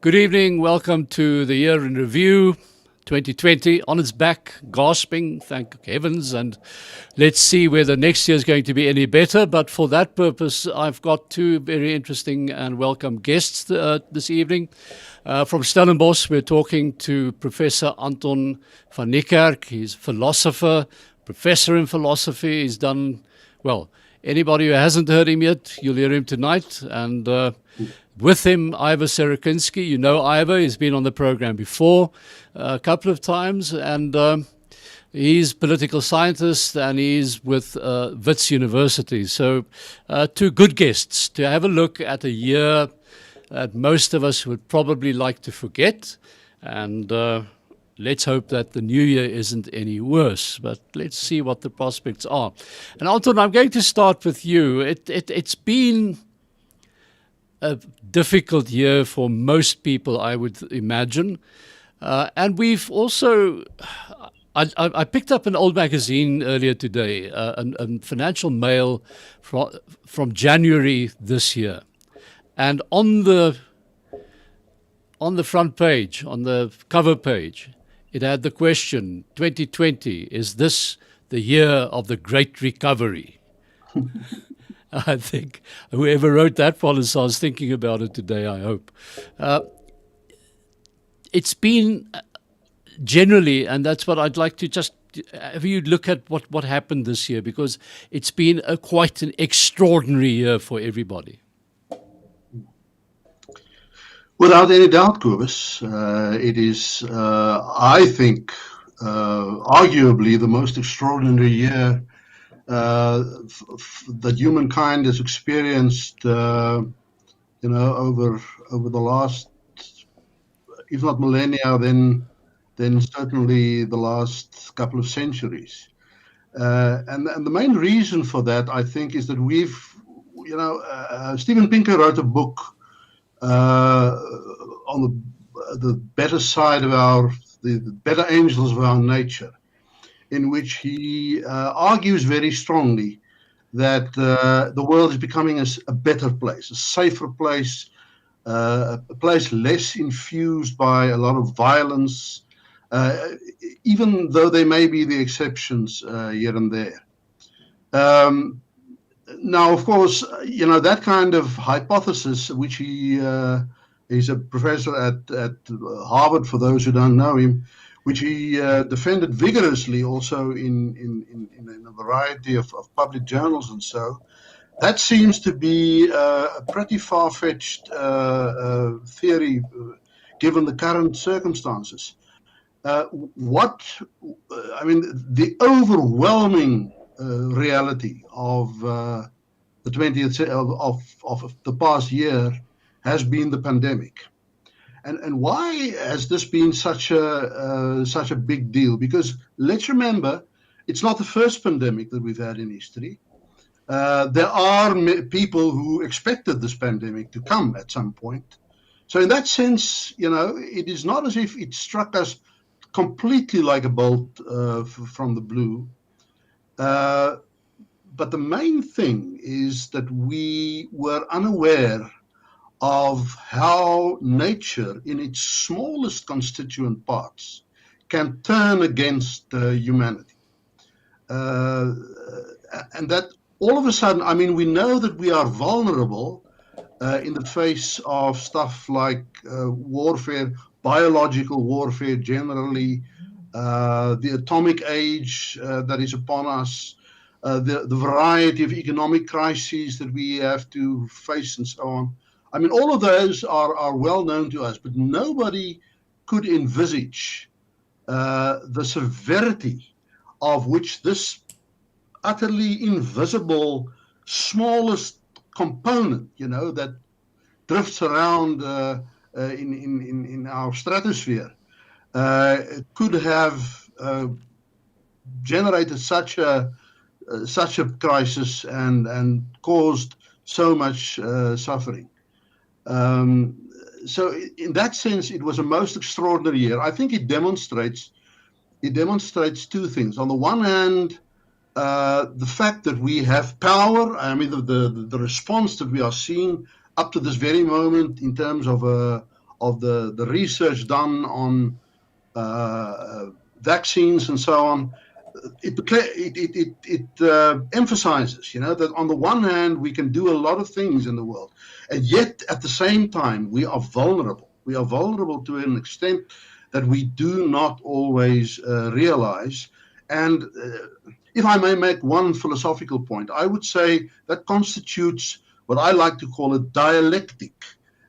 Good evening. Welcome to the Year in Review 2020. On its back, gasping, thank heavens, and let's see whether next year is going to be any better. But for that purpose, I've got two very interesting and welcome guests this evening. From Stellenbosch, we're talking to Professor Anton van Niekerk. He's a philosopher, professor in philosophy. He's done, well, anybody who hasn't heard him yet, you'll hear him tonight. And with him, Ivor Sarakinsky. You know Ivor, he's been on the program before a couple of times, and he's political scientist and he's with Wits University. So two good guests to have a look at a year that most of us would probably like to forget. And let's hope that the new year isn't any worse, but let's see what the prospects are. And Anton, I'm going to start with you. It's been a difficult year for most people, I would imagine. And we've also, I picked up an old magazine earlier today, a Financial Mail from January this year. And on the front page, on the cover page, it had the question, 2020, is this the year of the Great Recovery? I think whoever wrote that policy, I was thinking about it today, I hope. It's been generally, and that's what I'd like to just have you look at what happened this year, because it's been quite an extraordinary year for everybody. Without any doubt, Kobus, it is, I think, arguably the most extraordinary year that humankind has experienced, over the last, if not millennia, then certainly the last couple of centuries. And the main reason for that, I think, is that Steven Pinker wrote a book on the better side of the better angels of our nature, in which he argues very strongly that the world is becoming a better place, a safer place, a place less infused by a lot of violence, even though there may be the exceptions here and there. Now, of course, that kind of hypothesis, which he's a professor at Harvard, for those who don't know him, which he defended vigorously also in a variety of public journals and so. That seems to be a pretty far-fetched theory, given the current circumstances. The overwhelming reality of the 20th of the past year has been the pandemic. And why has this been such a big deal? Because let's remember, it's not the first pandemic that we've had in history. There are people who expected this pandemic to come at some point. So in that sense, it is not as if it struck us completely like a bolt from the blue. But the main thing is that we were unaware of how nature, in its smallest constituent parts, can turn against humanity. And that all of a sudden, we know that we are vulnerable in the face of stuff like warfare, biological warfare generally, the atomic age that is upon us, the variety of economic crises that we have to face and so on. All of those are well known to us, but nobody could envisage the severity of which this utterly invisible, smallest component, that drifts around in our stratosphere, could have generated such a crisis and caused so much suffering. So in that sense, it was a most extraordinary year. I think it demonstrates two things. On the one hand, the fact that we have power, the response that we are seeing up to this very moment in terms of the research done on vaccines and so on, it emphasizes, that on the one hand we can do a lot of things in the world, and yet at the same time we are vulnerable. We are vulnerable to an extent that we do not always realize. And if I may make one philosophical point, I would say that constitutes what I like to call a dialectic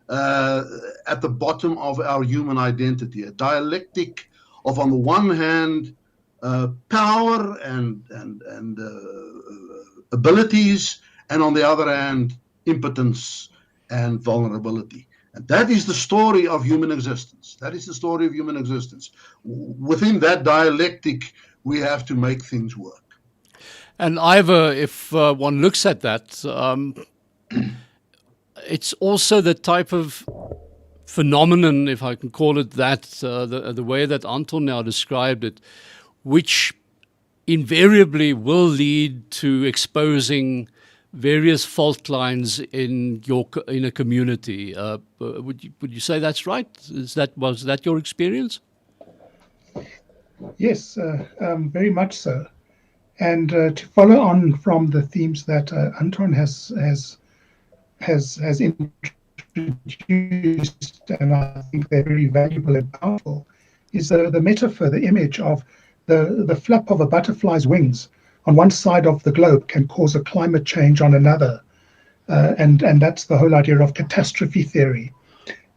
at the bottom of our human identity, a dialectic of, on the one hand, power and abilities, and on the other hand, impotence and vulnerability. And that is the story of human existence. That is the story of human existence. Within that dialectic, we have to make things work. And Ivor, if one looks at that, it's also the type of phenomenon, if I can call it that, the way that Anton now described it, which invariably will lead to exposing various fault lines in a community. Would you say that's right? Was that your experience? Yes, very much so. And to follow on from the themes that Anton has introduced, and I think they're very valuable and powerful, is the metaphor, the image of the flap of a butterfly's wings on one side of the globe can cause a climate change on another. And that's the whole idea of catastrophe theory.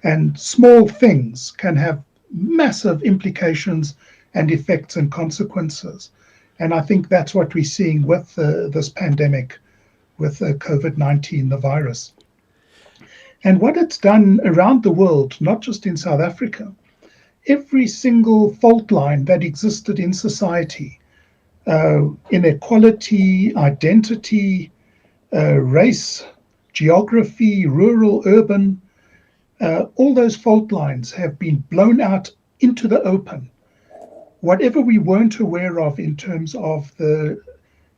And small things can have massive implications and effects and consequences. And I think that's what we're seeing with this pandemic, with COVID-19, the virus. And what it's done around the world, not just in South Africa, every single fault line that existed in society, inequality, identity, race, geography, rural, urban, all those fault lines have been blown out into the open. Whatever we weren't aware of in terms of the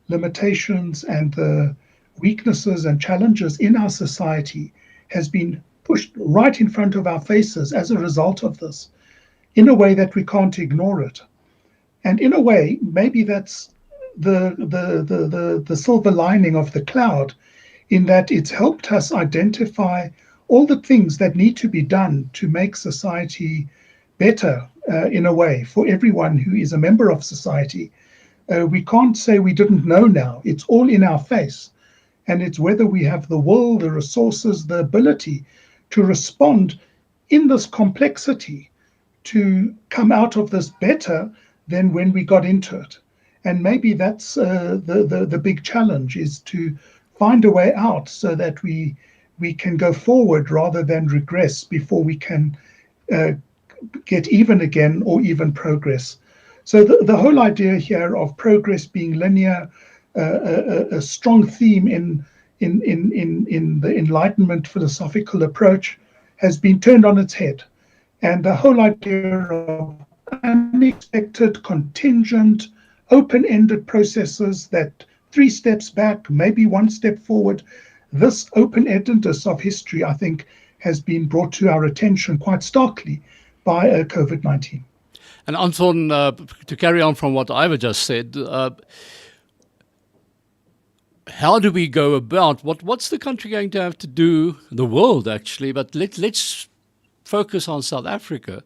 limitations and the weaknesses and challenges in our society has been pushed right in front of our faces as a result of this, in a way that we can't ignore it. And in a way, maybe that's the silver lining of the cloud, in that it's helped us identify all the things that need to be done to make society better, in a way, for everyone who is a member of society. We can't say we didn't know now. It's all in our face. And it's whether we have the will, the resources, the ability to respond in this complexity to come out of this better than when we got into it. And maybe that's the big challenge, is to find a way out so that we can go forward rather than regress before we can get even again or even progress. So the whole idea here of progress being linear, a strong theme in the Enlightenment philosophical approach, has been turned on its head. And the whole idea of unexpected, contingent, open-ended processes, that 3 steps back, maybe 1 step forward, this open-endedness of history, I think, has been brought to our attention quite starkly by COVID-19. And Anton, to carry on from what Ivor just said, how do we go about, what's the country going to have to do, the world actually, but let's focus on South Africa,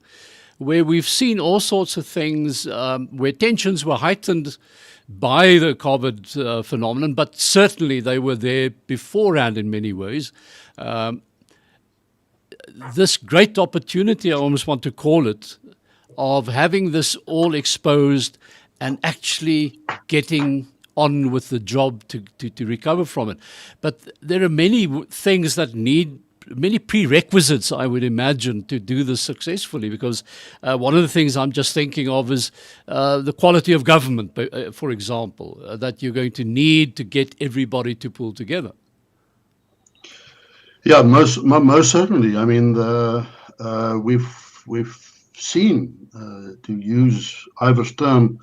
where we've seen all sorts of things, where tensions were heightened by the COVID phenomenon, but certainly they were there beforehand in many ways. This great opportunity, I almost want to call it, of having this all exposed and actually getting on with the job to recover from it. But there are many things that need, many prerequisites, I would imagine, to do this successfully, because one of the things I'm just thinking of is the quality of government, for example, that you're going to need to get everybody to pull together. Yeah, most certainly. I mean, we've seen, to use Ivor's term,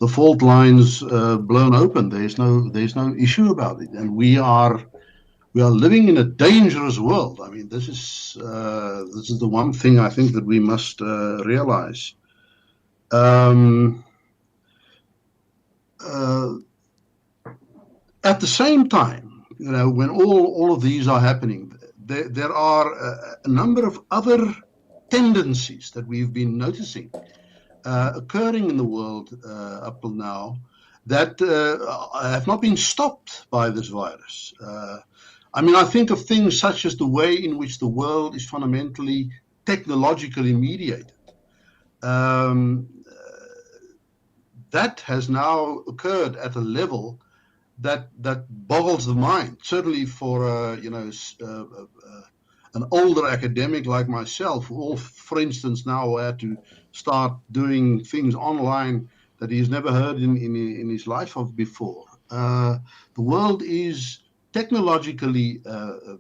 the fault lines blown open. There's no issue about it, and we are we are living in a dangerous world. I mean, this is the one thing I think that we must realize. At the same time, when all of these are happening, there are a number of other tendencies that we've been noticing occurring in the world up till now that have not been stopped by this virus. I mean, I think of things such as the way in which the world is fundamentally technologically mediated. That has now occurred at a level that boggles the mind. Certainly for an older academic like myself, who, for instance, now had to start doing things online that he's never heard in his life of before. The world is technologically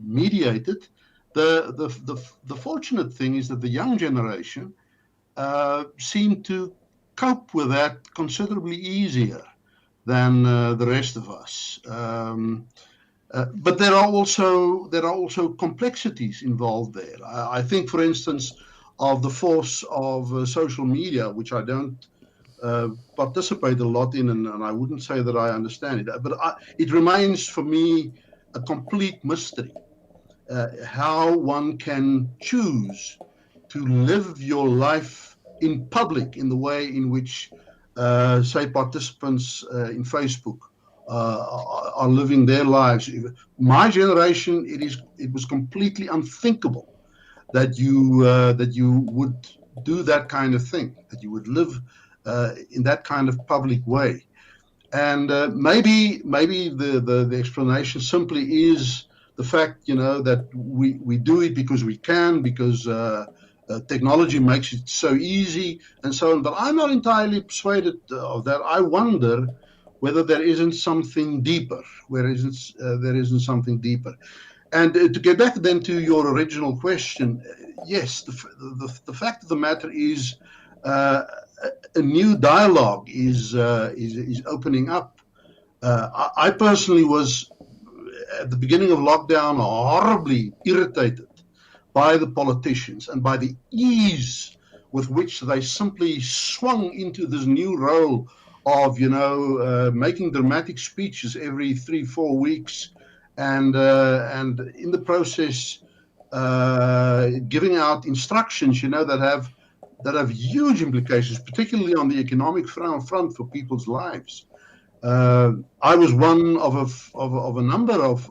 mediated. The fortunate thing is that the young generation seem to cope with that considerably easier than the rest of us. But there are also complexities involved there. I think, for instance, of the force of social media, which I don't participate a lot in, and I wouldn't say that I understand it, but it remains for me a complete mystery how one can choose to live your life in public in the way in which, say, participants in Facebook are living their lives. My generation, it was completely unthinkable that you would do that kind of thing, that you would live in that kind of public way. And maybe the explanation simply is the fact, that we do it because we can, because technology makes it so easy and so on. But I'm not entirely persuaded of that. I wonder whether there isn't something deeper, there isn't something deeper. And to get back then to your original question, yes, the fact of the matter is a new dialogue is opening up. I personally was, at the beginning of lockdown, horribly irritated by the politicians and by the ease with which they simply swung into this new role of, making dramatic speeches every 3-4 weeks, and in the process giving out instructions, that have huge implications, particularly on the economic front for people's lives. I was one of a number of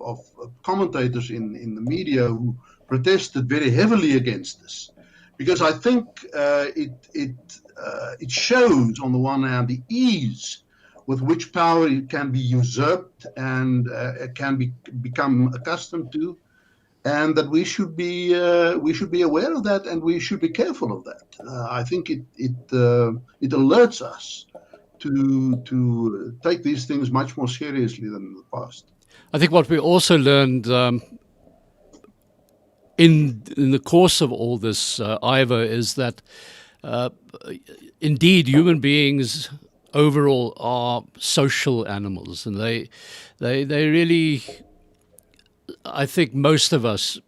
commentators in the media who protested very heavily against this, because I think it shows, on the one hand, the ease with which power can be usurped and can become accustomed to, and that we should be aware of that, and we should be careful of that. I think it alerts us to take these things much more seriously than in the past. I think what we also learned in the course of all this, Ivor, is that indeed human beings overall are social animals, and they really, I think most of us,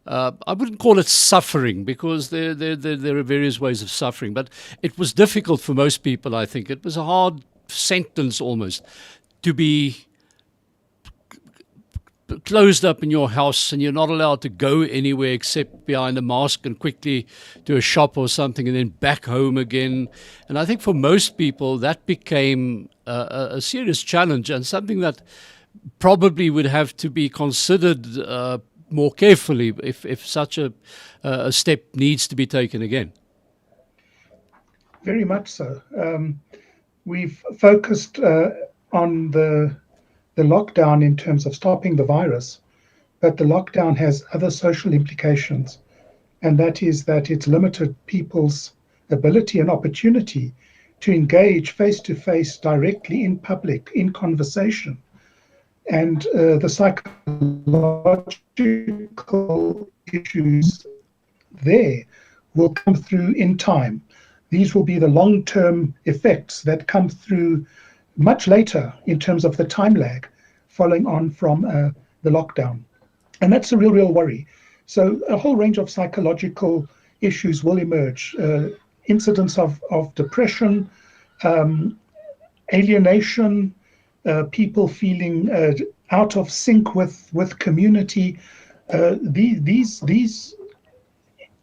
I wouldn't call it suffering, because there are various ways of suffering, but it was difficult for most people, I think. It was a hard sentence almost to be closed up in your house and you're not allowed to go anywhere except behind a mask and quickly to a shop or something and then back home again. And I think for most people that became a serious challenge, and something that probably would have to be considered more carefully if such a step needs to be taken again. Very much so. We've focused on the lockdown in terms of stopping the virus, but the lockdown has other social implications, and that is that it's limited people's ability and opportunity to engage face-to-face directly in public, in conversation. And the psychological issues there will come through in time. These will be the long-term effects that come through much later in terms of the time lag following on from the lockdown. And that's a real worry. So a whole range of psychological issues will emerge. Incidents of depression, alienation, people feeling out of sync with community. These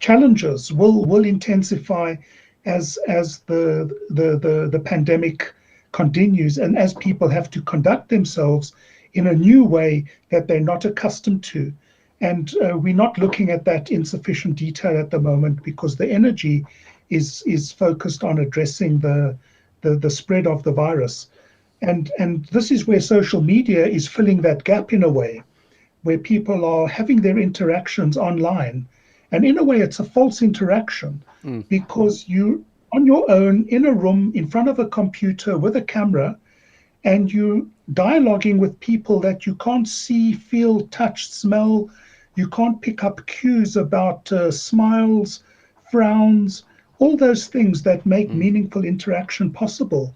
challenges will intensify as the pandemic continues, and as people have to conduct themselves in a new way that they're not accustomed to. And we're not looking at that in sufficient detail at the moment, because the energy is focused on addressing the spread of the virus. And this is where social media is filling that gap in a way, where people are having their interactions online. And in a way, it's a false interaction, because you on your own in a room in front of a computer with a camera, and you dialoguing with people that you can't see, feel, touch, smell. You can't pick up cues about smiles, frowns, all those things that make meaningful interaction possible.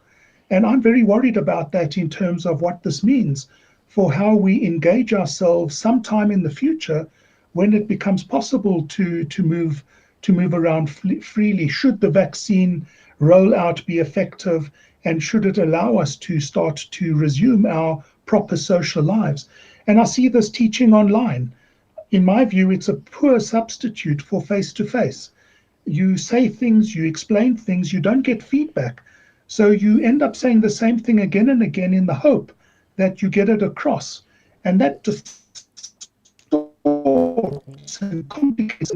And I'm very worried about that in terms of what this means for how we engage ourselves sometime in the future, when it becomes possible to move around freely. Should the vaccine rollout be effective, and should it allow us to start to resume our proper social lives? And I see this teaching online. In my view, it's a poor substitute for face-to-face. You say things, you explain things, you don't get feedback. So you end up saying the same thing again and again in the hope that you get it across. And that distorts and complicates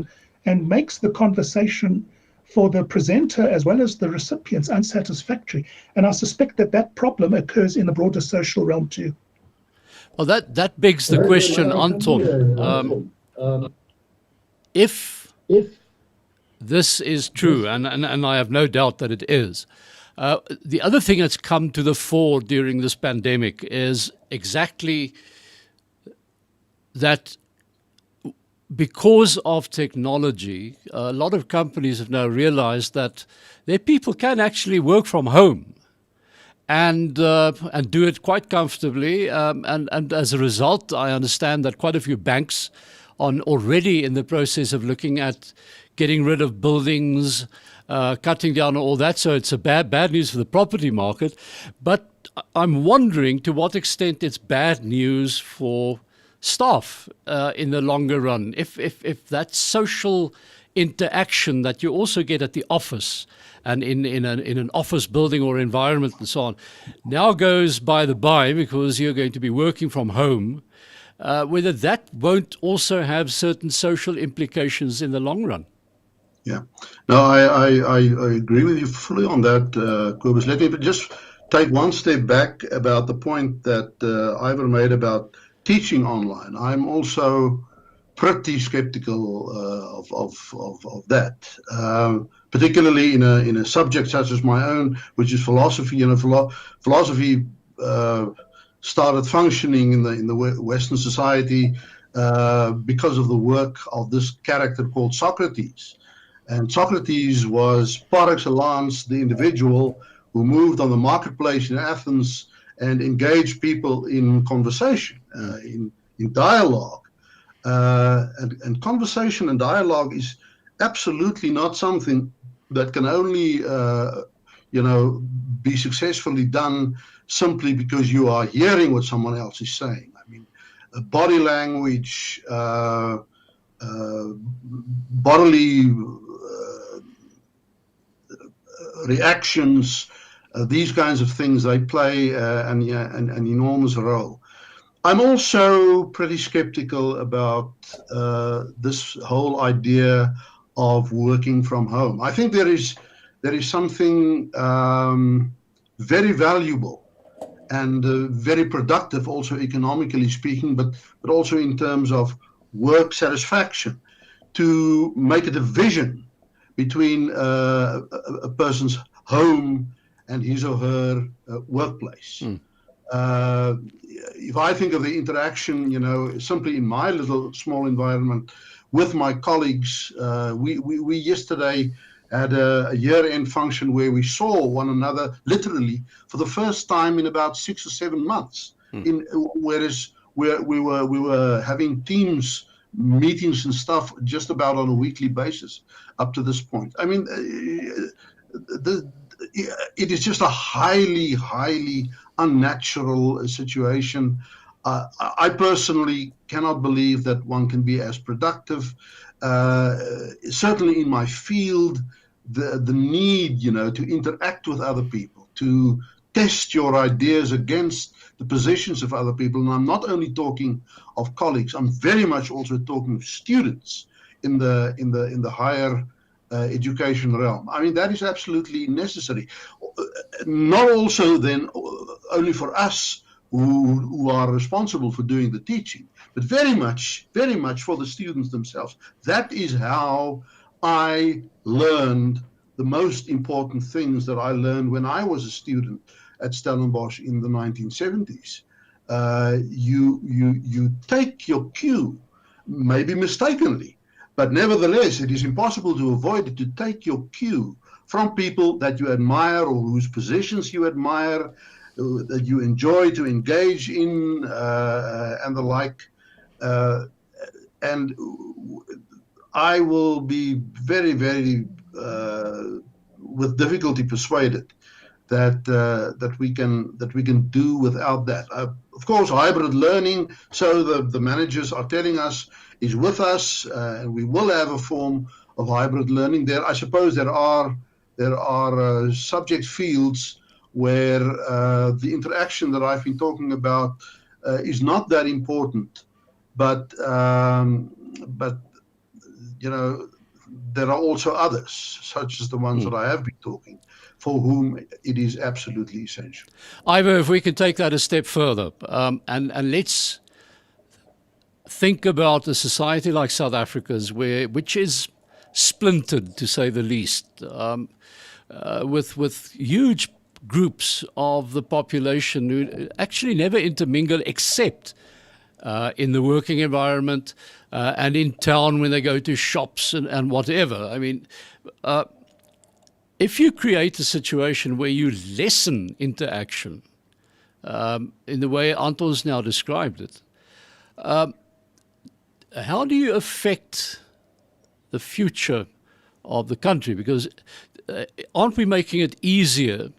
and makes the conversation for the presenter as well as the recipients unsatisfactory. And I suspect that problem occurs in the broader social realm too. Well, that begs the question, Anton. If this is true, and I have no doubt that it is, the other thing that's come to the fore during this pandemic is exactly that. Because of technology, a lot of companies have now realized that their people can actually work from home and do it quite comfortably. And as a result, I understand that quite a few banks are already in the process of looking at getting rid of buildings, cutting down on all that. So it's a bad news for the property market. But I'm wondering to what extent it's bad news for staff in the longer run. If that social interaction that you also get at the office and in an office building or environment and so on now goes by the by because you're going to be working from home, whether that won't also have certain social implications in the long run. Yeah, no, I agree with you fully on that, Kobus. Let me just take one step back about the point that Ivor made about teaching online. I'm also pretty skeptical of that, particularly in a subject such as my own, which is philosophy. You know, philosophy started functioning in the Western society because of the work of this character called Socrates. And Socrates was par excellence the individual who moved on the marketplace in Athens and engaged people in conversation, in dialogue. And conversation and dialogue is absolutely not something that can only, be successfully done simply because you are hearing what someone else is saying. I mean, body language, bodily reactions, these kinds of things, they play an enormous role. I'm also pretty skeptical about this whole idea of working from home. I think there is something very valuable and very productive, also economically speaking, but also in terms of work satisfaction, to make a division between a person's home and his or her workplace. If I think of the interaction, simply in my little small environment with my colleagues, we yesterday had a year-end function where we saw one another literally for the first time in about 6 or 7 months. Whereas we were having Teams meetings and stuff just about on a weekly basis up to this point. I mean, it is just a highly unnatural situation. I personally cannot believe that one can be as productive. Certainly in my field, the need, to interact with other people, to test your ideas against the positions of other people. And I'm not only talking of colleagues, I'm very much also talking of students in the higher education realm. I mean, that is absolutely necessary. Not also then only for us who are responsible for doing the teaching, but very much for the students themselves. That is how I learned the most important things that I learned when I was a student at Stellenbosch in the 1970s. You take your cue, maybe mistakenly, but nevertheless, it is impossible to avoid it, to take your cue from people that you admire or whose positions you admire, that you enjoy to engage in, and the like. And I will be very with difficulty persuaded that we can do without that. Of course, hybrid learning, so the managers are telling us, is with us, and we will have a form of hybrid learning. I suppose there are subject fields where the interaction that I've been talking about is not that important, but there are also others, such as the ones that I have been talking, for whom it is absolutely essential. Ivor, if we could take that a step further, and let's think about a society like South Africa's, which is splintered, to say the least, with huge groups of the population who actually never intermingle except in the working environment and in town when they go to shops and whatever. I mean, if you create a situation where you lessen interaction in the way Anton's now described it, how do you affect the future of the country? Because aren't we making it easier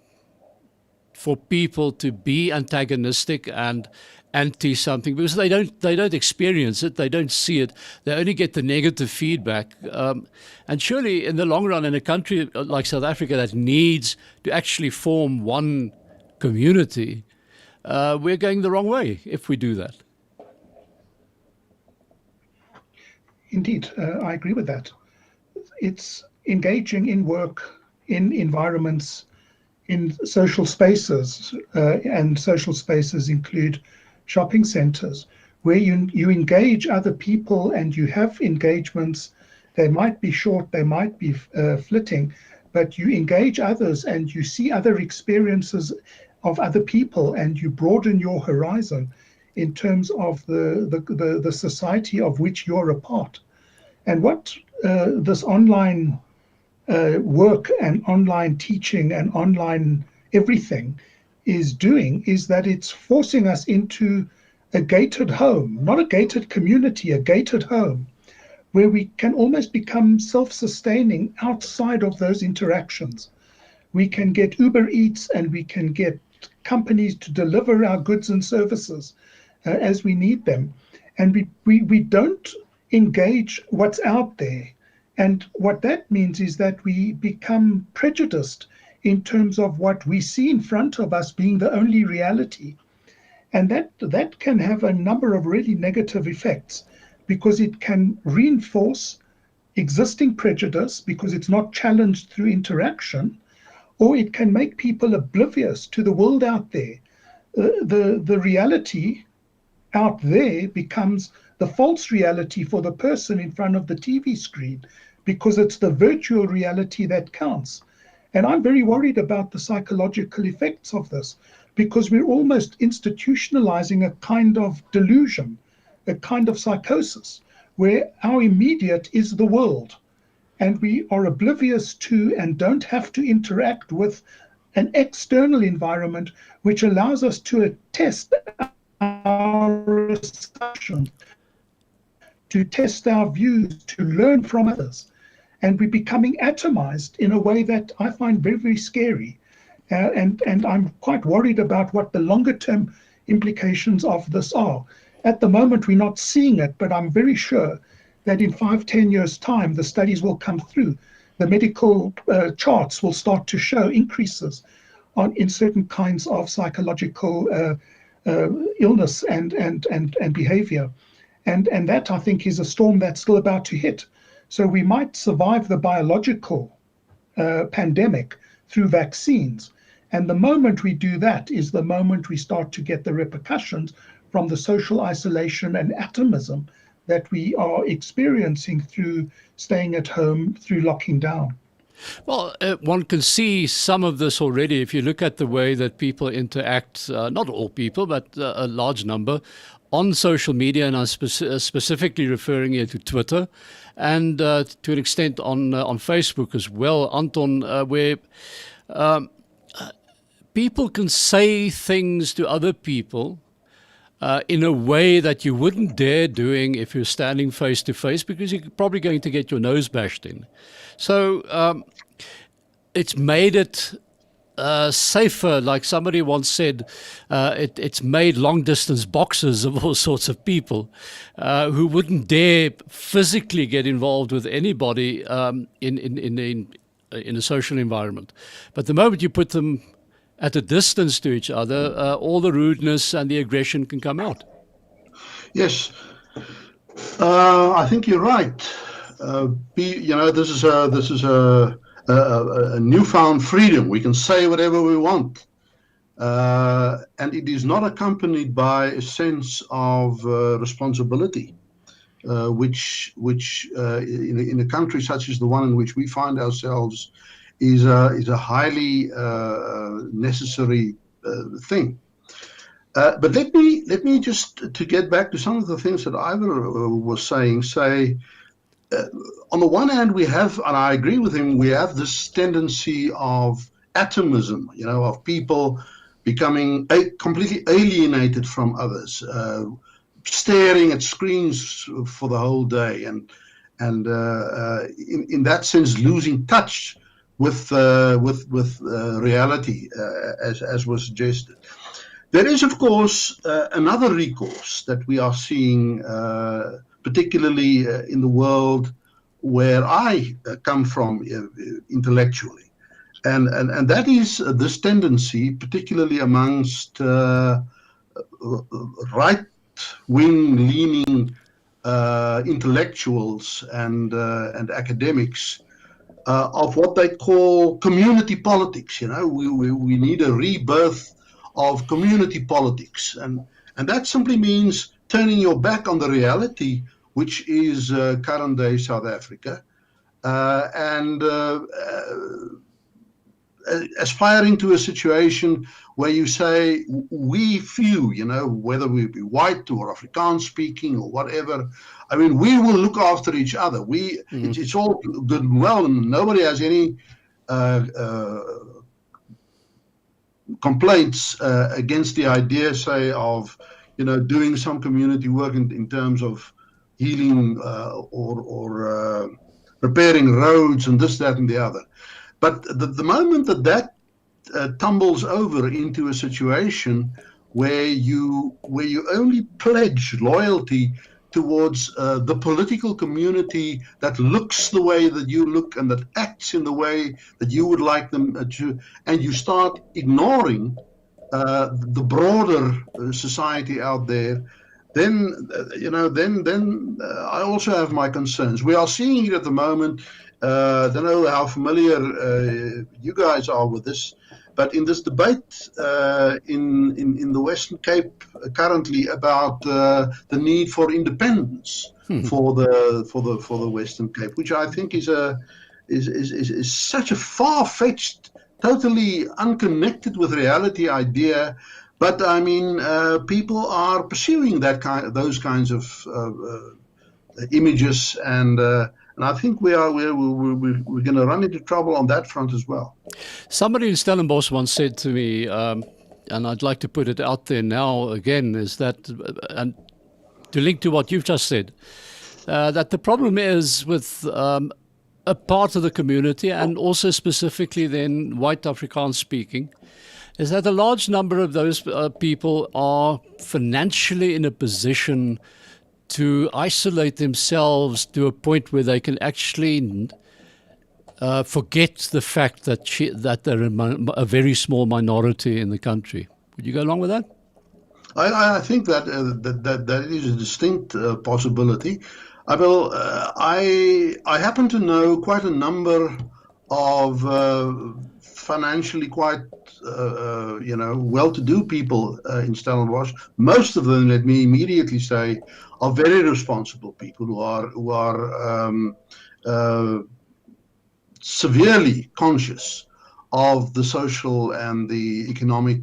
for people to be antagonistic and anti something, because they don't experience it, they don't see it, they only get the negative feedback. And surely in the long run, in a country like South Africa that needs to actually form one community, we're going the wrong way if we do that. Indeed, I agree with that. It's engaging in work, in environments, in social spaces, and social spaces include shopping centers, where you engage other people and you have engagements. They might be short, they might be flitting, but you engage others and you see other experiences of other people, and you broaden your horizon in terms of the society of which you're a part. And what this online work and online teaching and online everything is doing is that it's forcing us into a gated home, not a gated community, a gated home, where we can almost become self-sustaining outside of those interactions. We can get Uber Eats and we can get companies to deliver our goods and services as we need them. And we don't engage what's out there. And what that means is that we become prejudiced in terms of what we see in front of us being the only reality. And that can have a number of really negative effects, because it can reinforce existing prejudice because it's not challenged through interaction, or it can make people oblivious to the world out there. The reality out there becomes the false reality for the person in front of the TV screen, because it's the virtual reality that counts. And I'm very worried about the psychological effects of this, because we're almost institutionalizing a kind of delusion, a kind of psychosis, where our immediate is the world, and we are oblivious to and don't have to interact with an external environment which allows us to test our assumptions, to test our views, to learn from others. And we're becoming atomized in a way that I find very, very scary. And I'm quite worried about what the longer term implications of this are. At the moment, we're not seeing it, but I'm very sure that in 5-10 years' time, the studies will come through. The medical charts will start to show increases in certain kinds of psychological illness and behavior. And that, I think, is a storm that's still about to hit. So we might survive the biological pandemic through vaccines. And the moment we do that is the moment we start to get the repercussions from the social isolation and atomism that we are experiencing through staying at home, through locking down. Well, one can see some of this already if you look at the way that people interact, not all people, but a large number, on social media, and I'm specifically referring here to Twitter, and to an extent on Facebook as well, Anton, where people can say things to other people in a way that you wouldn't dare doing if you're standing face to face, because you're probably going to get your nose bashed in. So it's made it safer. Like somebody once said, it's made long-distance boxers of all sorts of people who wouldn't dare physically get involved with anybody in a social environment. But the moment you put them at a distance to each other, all the rudeness and the aggression can come out. Yes, I think you're right. This is a newfound freedom. We can say whatever we want, and it is not accompanied by a sense of responsibility, which in a country such as the one in which we find ourselves is a highly necessary thing. But let me just, to get back to some of the things that Ivor was saying, on the one hand, we have, and I agree with him, we have this tendency of atomism, of people becoming completely alienated from others, staring at screens for the whole day, and in that sense losing touch with reality, as was suggested. There is, of course, another recourse that we are seeing, particularly in the world where I come from intellectually, and that is this tendency, particularly amongst right-wing leaning intellectuals and academics, of what they call community politics. We need a rebirth of community politics, and that simply means turning your back on the reality, which is current day South Africa, and aspiring to a situation where you say, we few, whether we be white or Afrikaans speaking or whatever, I mean, we will look after each other. It's all good and well, and nobody has any complaints against the idea, say, of doing some community work in terms of healing or repairing roads and this, that, and the other. But the moment that tumbles over into a situation where you only pledge loyalty towards the political community that looks the way that you look and that acts in the way that you would like them to, and you start ignoring the broader society out there, then I also have my concerns. We are seeing it at the moment. I don't know how familiar you guys are with this, but in this debate in the Western Cape currently about the need for independence for the Western Cape, which I think is such a far-fetched, totally unconnected with reality idea. But I mean, people are pursuing those kinds of images, and I think we're going to run into trouble on that front as well. Somebody in Stellenbosch once said to me, and I'd like to put it out there now again, is that, and to link to what you've just said, that the problem is with a part of the community, and also specifically then white Afrikaans speaking, is that a large number of those people are financially in a position to isolate themselves to a point where they can actually forget the fact that they're a very small minority in the country. Would you go along with that? I think that that is a distinct possibility. I happen to know quite a number of financially quite well-to-do people in Stellenbosch. Most of them, let me immediately say, are very responsible people who are severely conscious of the social and the economic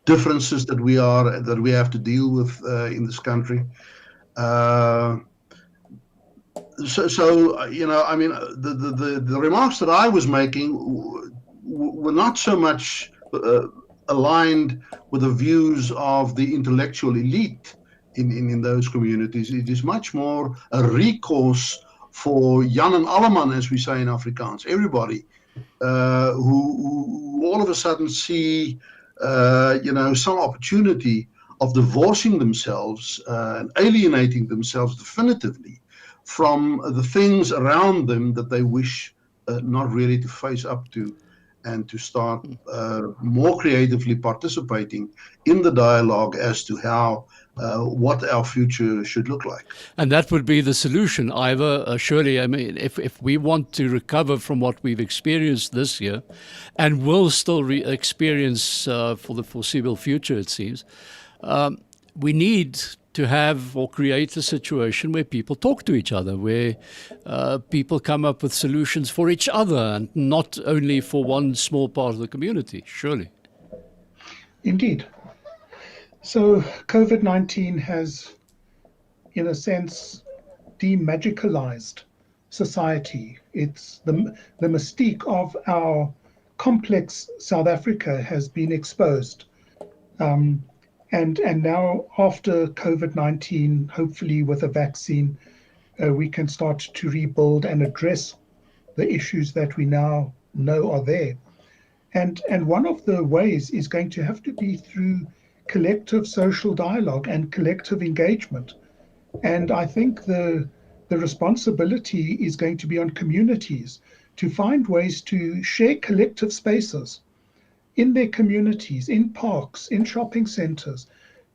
differences that we have to deal with in this country. The remarks that I was making were not so much aligned with the views of the intellectual elite in those communities. It is much more a recourse for Jan en Alleman, as we say in Afrikaans, everybody who all of a sudden see some opportunity of divorcing themselves and alienating themselves definitively from the things around them that they wish not really to face up to, and to start more creatively participating in the dialogue as to how what our future should look like. And that would be the solution, Ivor. Surely, I mean, if we want to recover from what we've experienced this year, and will still experience for the foreseeable future, it seems, we need to have or create a situation where people talk to each other, where people come up with solutions for each other and not only for one small part of the community, surely. Indeed. So COVID-19 has, in a sense, demagicalized society. It's the mystique of our complex South Africa has been exposed. And now after COVID-19, hopefully with a vaccine, we can start to rebuild and address the issues that we now know are there. And one of the ways is going to have to be through collective social dialogue and collective engagement. And I think the responsibility is going to be on communities to find ways to share collective spaces in their communities, in parks, in shopping centers,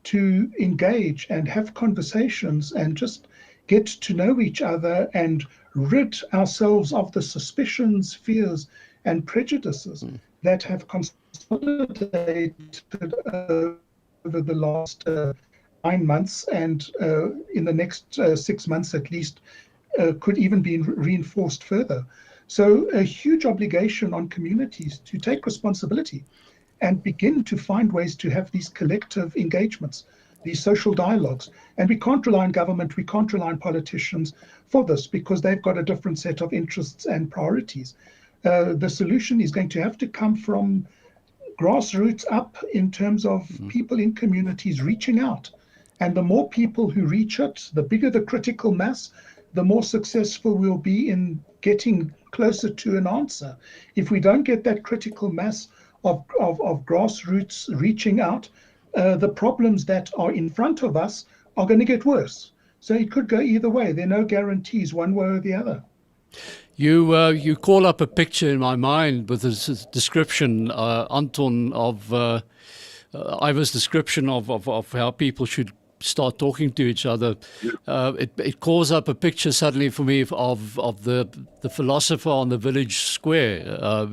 to engage and have conversations and just get to know each other and rid ourselves of the suspicions, fears, and prejudices that have consolidated over the last 9 months, and in the next 6 months at least, could even be reinforced further. So a huge obligation on communities to take responsibility and begin to find ways to have these collective engagements, these social dialogues. And we can't rely on government, we can't rely on politicians for this, because they've got a different set of interests and priorities. The solution is going to have to come from grassroots up, in terms of people in communities reaching out. And the more people who reach it, the bigger the critical mass, the more successful we'll be in getting closer to an answer. If we don't get that critical mass of grassroots reaching out, the problems that are in front of us are going to get worse. So it could go either way. There are no guarantees one way or the other. You call up a picture in my mind with this description, Anton, of Ivor's description of how people should start talking to each other. It calls up a picture suddenly for me of the philosopher on the village square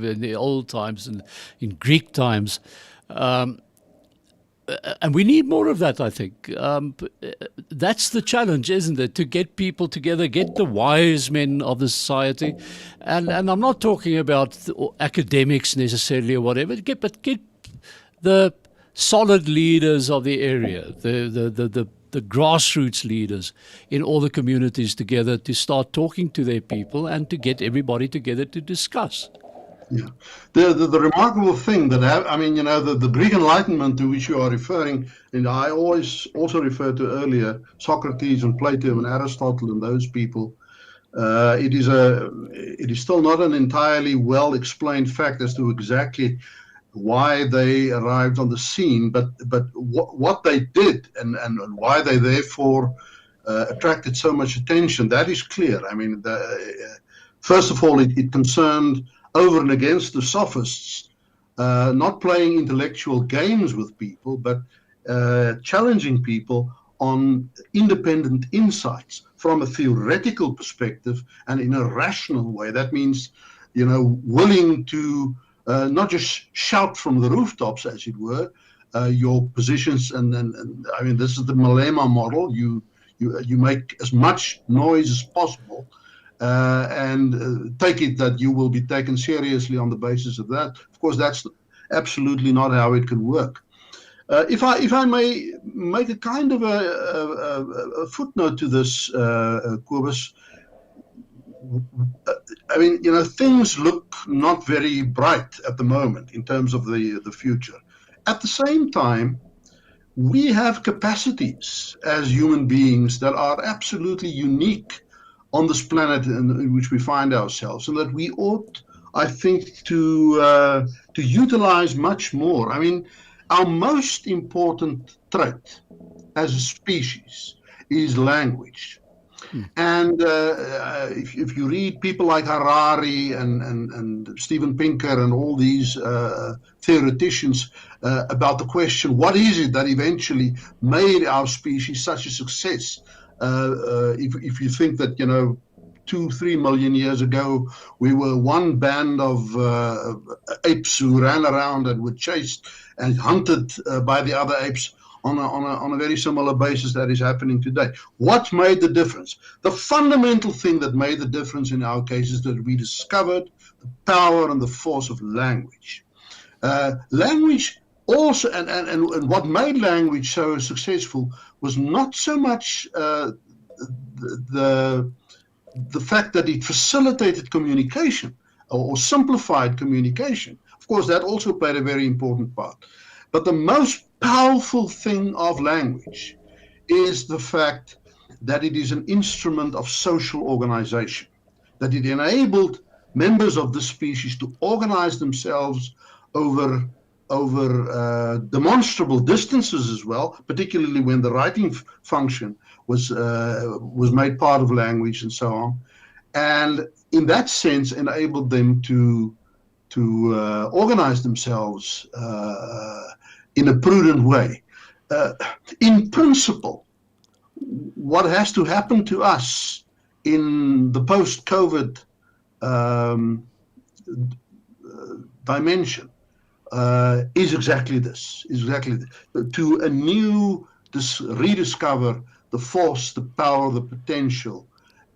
in the old times and in Greek times. And we need more of that, I think. That's the challenge, isn't it? To get people together, get the wise men of the society. And I'm not talking about academics necessarily or whatever, but get the solid leaders of the area, the grassroots leaders in all the communities together to start talking to their people and to get everybody together to discuss. Yeah. The remarkable thing that, I mean, you know, the Greek Enlightenment to which you are referring, and I always also referred to earlier, Socrates and Plato and Aristotle and those people, it is still not an entirely well explained fact as to exactly why they arrived on the scene, but what they did and why they therefore attracted so much attention, that is clear. I mean, first of all, it concerned over and against the sophists, not playing intellectual games with people, but challenging people on independent insights from a theoretical perspective and in a rational way. That means, you know, willing to not just shout from the rooftops, as it were, your positions. And I mean, this is the Malema model. You make as much noise as possible, and take it that you will be taken seriously on the basis of that. Of course, that's absolutely not how it can work. If I may make a kind of a footnote to this, Kobus, I mean, you know, things look not very bright at the moment in terms of the future. At the same time, we have capacities as human beings that are absolutely unique on this planet in which we find ourselves, and that we ought, I think, to utilize much more. I mean, our most important trait as a species is language. And if you read people like Harari and Steven Pinker and all these theoreticians about the question, what is it that eventually made our species such a success? If you think that, you know, 2-3 million years ago, we were one band of apes who ran around and were chased and hunted by the other apes on a very similar basis that is happening today. What made the difference? The fundamental thing that made the difference in our case is that we discovered the power and the force of language. Language also, and what made language so successful was not so much the fact that it facilitated communication or simplified communication. Of course, that also played a very important part. But the most powerful thing of language is the fact that it is an instrument of social organization, that it enabled members of the species to organize themselves over demonstrable distances as well, particularly when the writing function was made part of language and so on, and in that sense enabled them to organize themselves in a prudent way. In principle, what has to happen to us in the post-COVID dimension is exactly this, to anew rediscover the force, the power, the potential,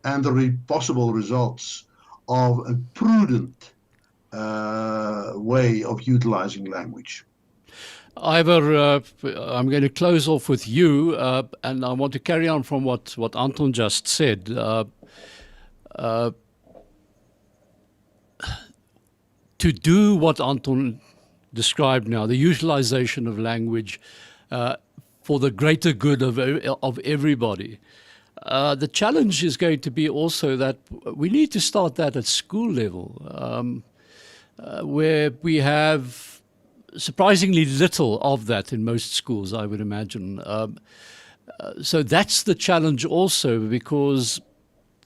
and the possible results of a prudent way of utilizing language. Ivor, I'm going to close off with you, and I want to carry on from what Anton just said. To do what Anton described now, the utilization of language for the greater good of everybody. The challenge is going to be also that we need to start that at school level, where we have surprisingly little of that in most schools, I would imagine. So that's the challenge also, because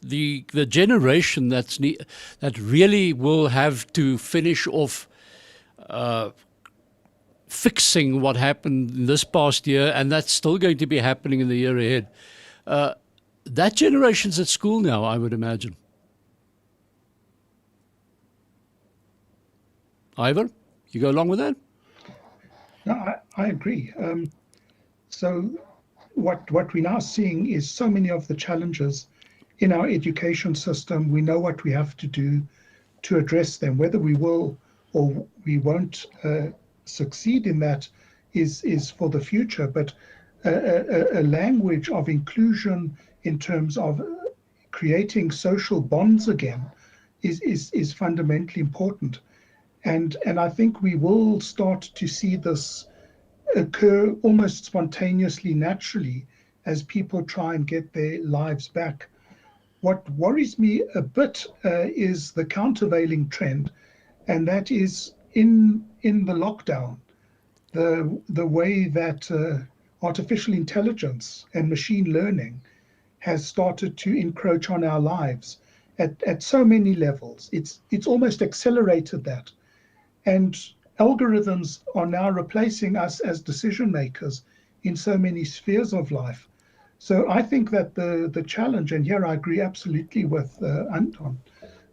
the generation that really will have to finish off fixing what happened in this past year, and that's still going to be happening in the year ahead. That generation's at school now, I would imagine. Ivor, you go along with that? No, I agree. So what we're now seeing is so many of the challenges in our education system. We know what we have to do to address them. Whether we will or we won't succeed in that is for the future. But a language of inclusion in terms of creating social bonds again is fundamentally important. And I think we will start to see this occur almost spontaneously, naturally, as people try and get their lives back. What worries me a bit is the countervailing trend, and that is in the lockdown, the way that artificial intelligence and machine learning has started to encroach on our lives at so many levels. It's almost accelerated that. And algorithms are now replacing us as decision makers in so many spheres of life. So I think that the challenge, and here I agree absolutely with Anton,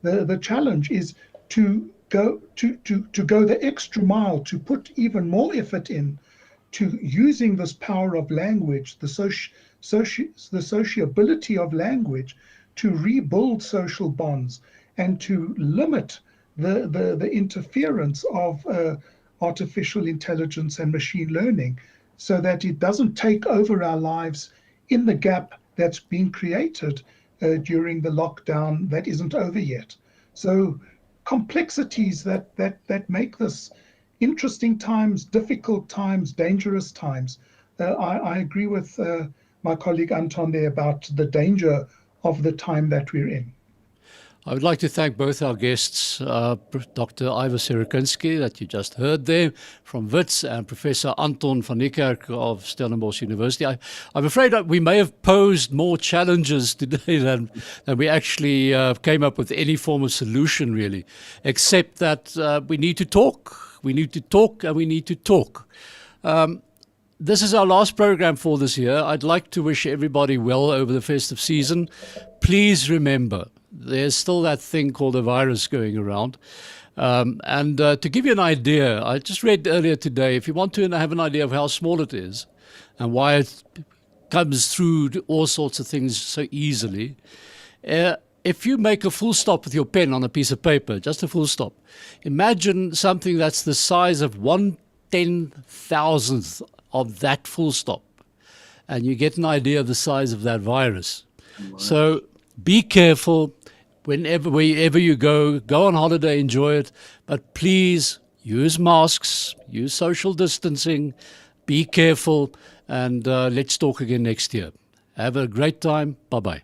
the challenge is to go the extra mile, to put even more effort in to using this power of language, the sociability of language, to rebuild social bonds and to limit the interference of artificial intelligence and machine learning, so that it doesn't take over our lives in the gap that's been created during the lockdown that isn't over yet. So complexities that make this interesting times, difficult times, dangerous times. I agree with my colleague Anton there about the danger of the time that we're in. I would like to thank both our guests, Dr. Ivor Sarakinsky, that you just heard there from WITS, and Professor Anton van Niekerk of Stellenbosch University. I'm afraid that we may have posed more challenges today than we actually came up with any form of solution, really, except that we need to talk. We need to talk, and we need to talk. This is our last program for this year. I'd like to wish everybody well over the festive season. Please remember, there's still that thing called a virus going around. And to give you an idea, I just read earlier today, if you want to have an idea of how small it is and why it comes through to all sorts of things so easily, if you make a full stop with your pen on a piece of paper, just a full stop, imagine something that's the size of 1/10,000th of that full stop, and you get an idea of the size of that virus. Right. So be careful wherever you go on holiday, enjoy it, but please use masks, use social distancing, be careful, and let's talk again next year. Have a great time. Bye-bye.